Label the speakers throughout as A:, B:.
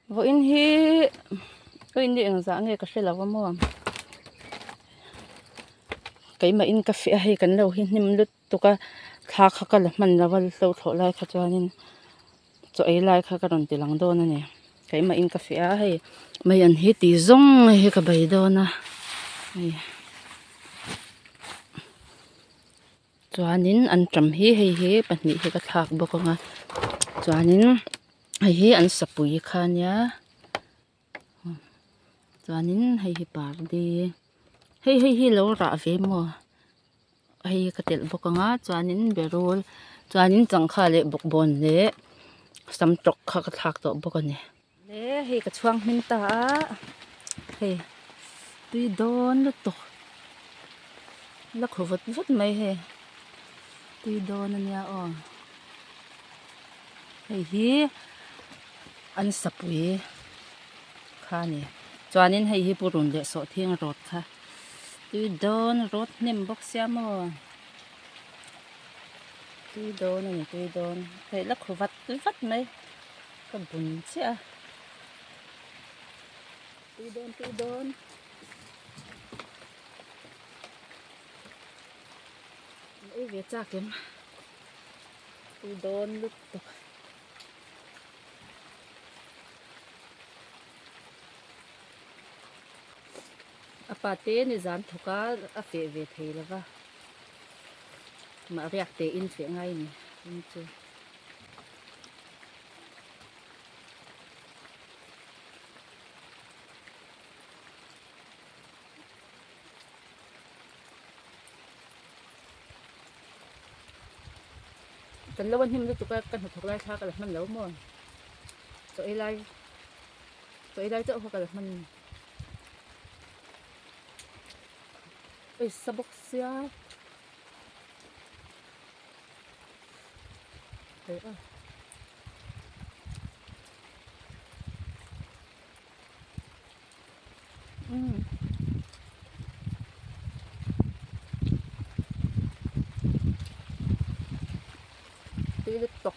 A: vô in hi cái in điện dạng nghe cái xe là vô mua cái mà in cà phê hay cái đâu hi nim lút tụ ka thà khá cái là mình là vào lâu thọ lại khá cho nên cho ấy lại khá cái đồng tiền lăng đô nè cái mà in cà phê hay mấy anh hi tí rong hay cái bài đô na cho nên anh trầm hi bạn nghĩ hi cái thạc bốc nga cho nên hi anh sập bụi khá nhá cho nên hi bar đi hi lâu ra về mua hay cái tel bốc nga cho nên berol cho nên chẳng khá lệ bốc bon lệ sam trọc khá cái thạc đó bốc nè lệ hay cái chuang min ta hay tuy đón lúc to lắc hồ vật vật mấy hay tuy đón anh ya hay hi anh sập bụi khá nè cho nên hay hi bùrùn lệ sọ thiên rọt khá tuy đón rốt nem bốc xem mà tuy đón hay lắc hồ vật vật mấy cái bún chứ tuy đón ấy việc chắc kiếm tuy đón lúc tục apate ni zan thuka a fe ve thei lava ma riak te in fe ngai ni in chu kan lawan him lu tuka kan thuk lai tha ka la man lo mo so ai lai to ka la man ai sabok sia ai tuy lu tok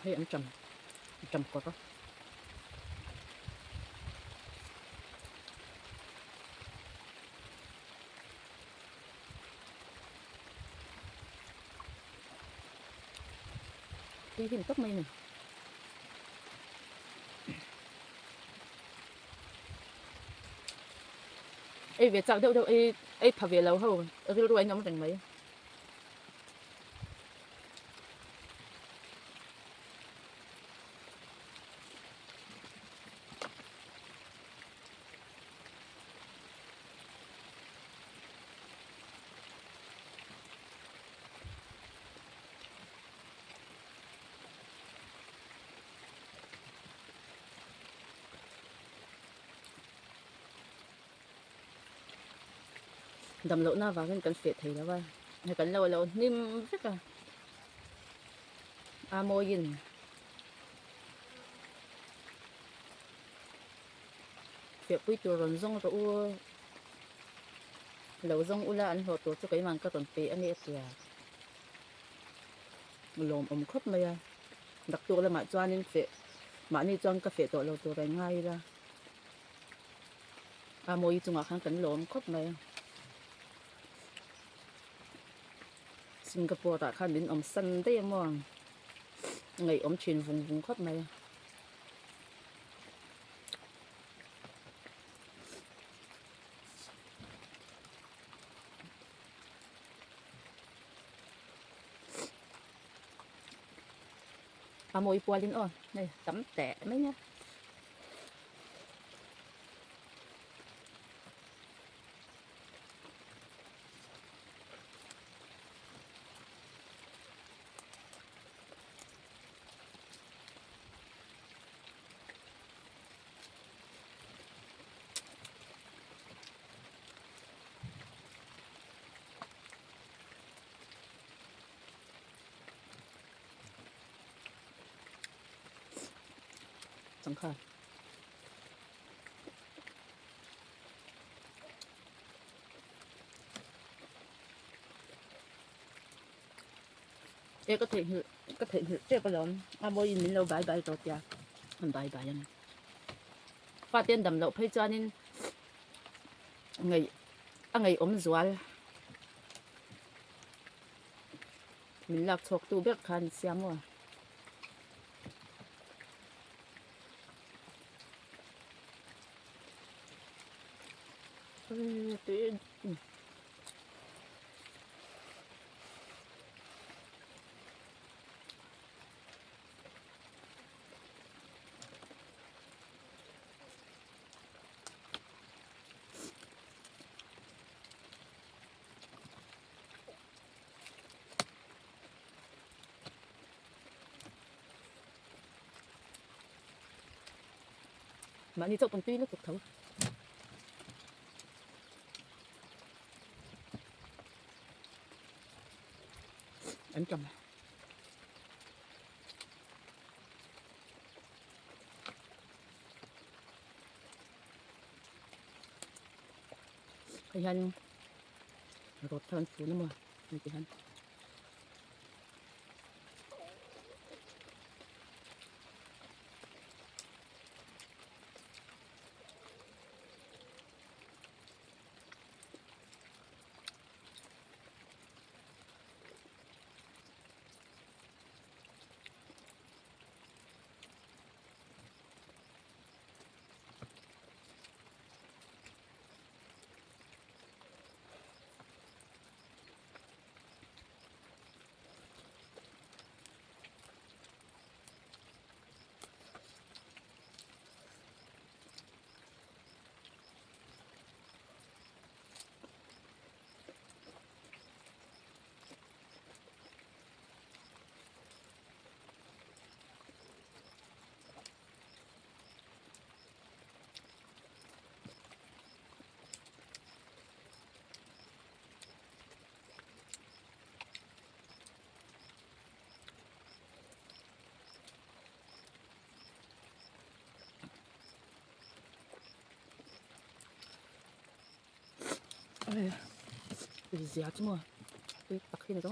A: hay ăn chầm có đó đi hình tóc mây này ai việc chắc đâu ai phải về lâu hơn ở cái lúc anh nóng thành mấy đầm lỗ na vào cái cần phiệt thì đó vậy hay cần lâu nim rất là amoyin phiệt quý tu rồng rong rồi lâu rong ula ăn hồ tổ cho cái màng cái tuần pê anh ấy kìa lồm khóc mày à đặc tu là mà cho nên phệ mà ni chọn cà phê tổ lâu tổ ngay ra à mỗi chung khang cần lồm khóc mày à Singapore đã khăn đến sân đấy mà ngày truyền vùng vùng khóc mày à mỗi bùa lên này tắm tẻ mấy nhá chẳng khờ em có thể hiểu cái lắm mỗi mình lâu bye bye rồi ya mình bye bye anh phát tiền đầm lậu phải cho nên ngày doal mình lạc thuộc tu biết khăn xem mà tuyệt mà đi chỗ công ty nó cực thấu anh chồng hay anh rột thân phụ nữa mà mình chỉ hắn gì chứ mà cái tắc khi này đó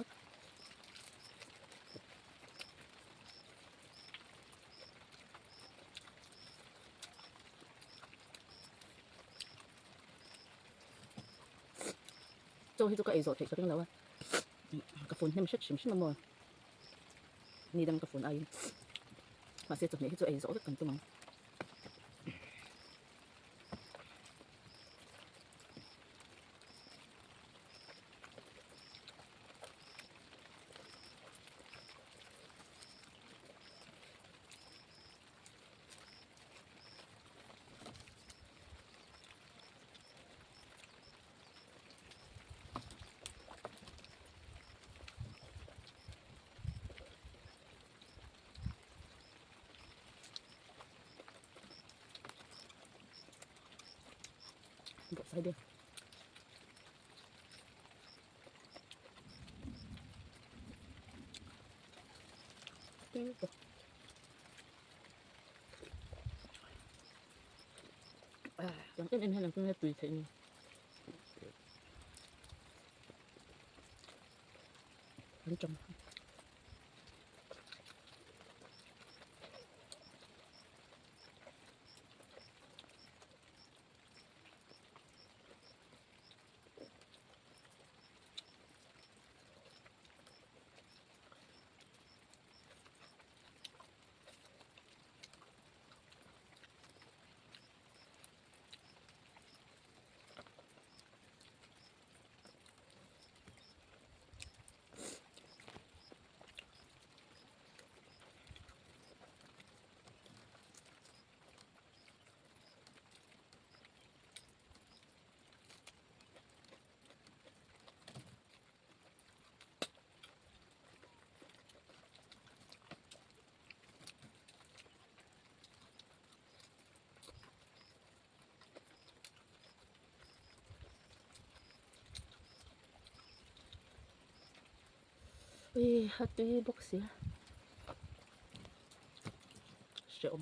A: cho cái ấy rồi thì cho cái nào cái phun nem shit shim shim mà ni đâm cái phun ai mà sẽ chụp này cho ấy rõ rất cần tôi mà bộ sai đi chẳng cái em hay là cái tùy thị bên trong ui hát tui bốc xía rượu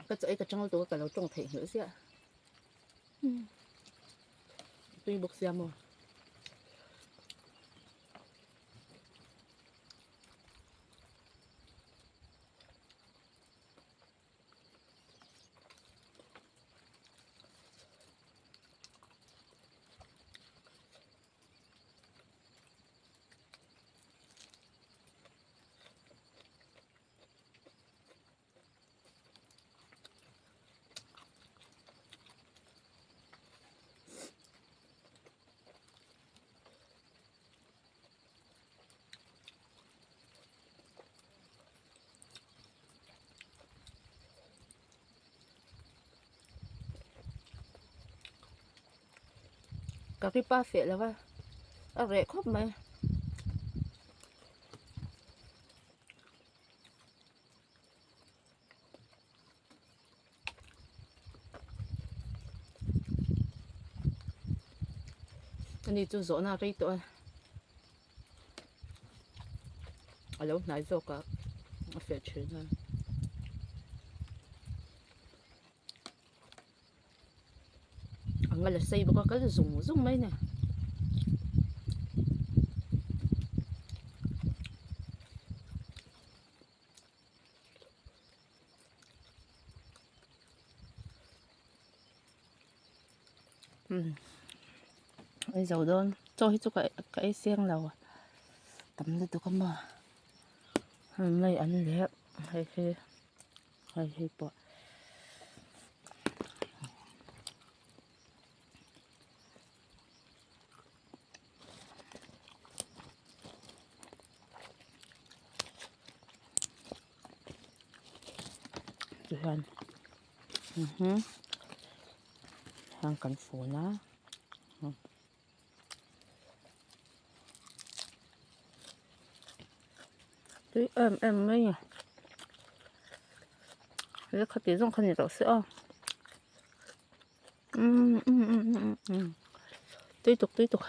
A: cái chỗ cái trong tôi cái lâu trong thể nữa xí ạ tui bốc xía mà cái ba phê là va à rẻ khóc mày anh đi chỗ nào đây tôi alo nãy giờ cả phê chuyện thôi anh là xây bao cái dùng dùng mấy nè bây giờ đơn cho hết cho cái xiên lầu tắm được cái mà mấy anh lẽ hay bỏ rồi hàng cắn phủ lá đấy em mấy nhỉ cái khát tiếng trong khát nhiệt độ sữa tiếp tục